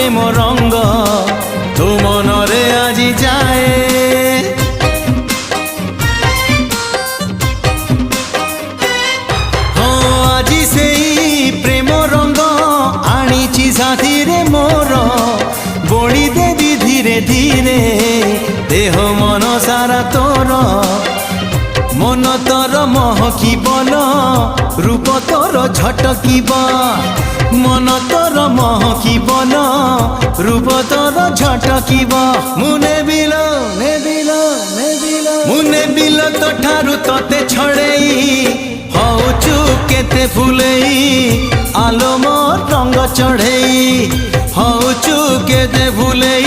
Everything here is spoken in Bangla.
প্রেম রঙ্গ তো মনরে আজি যায়। আজি সেই প্রেম রঙ্গ আনিছি সাথীরে মোর, বড়ি দেবী ধীরে ধীরে দেহ মন সারা তোর। মন তোর মহকিবল রূপ তোর ঝটকিব, মন তোর মহকিবল রূপ তোর ঝটকিব। মুনে বিল নেবিল নেবিল মুনে বিল তো ঠারু তোতে ছড়েই হউচু কেতে ফুলেই আলো মোর রঙ্গ চढ़ेई হউচু কেতে ফুলেই।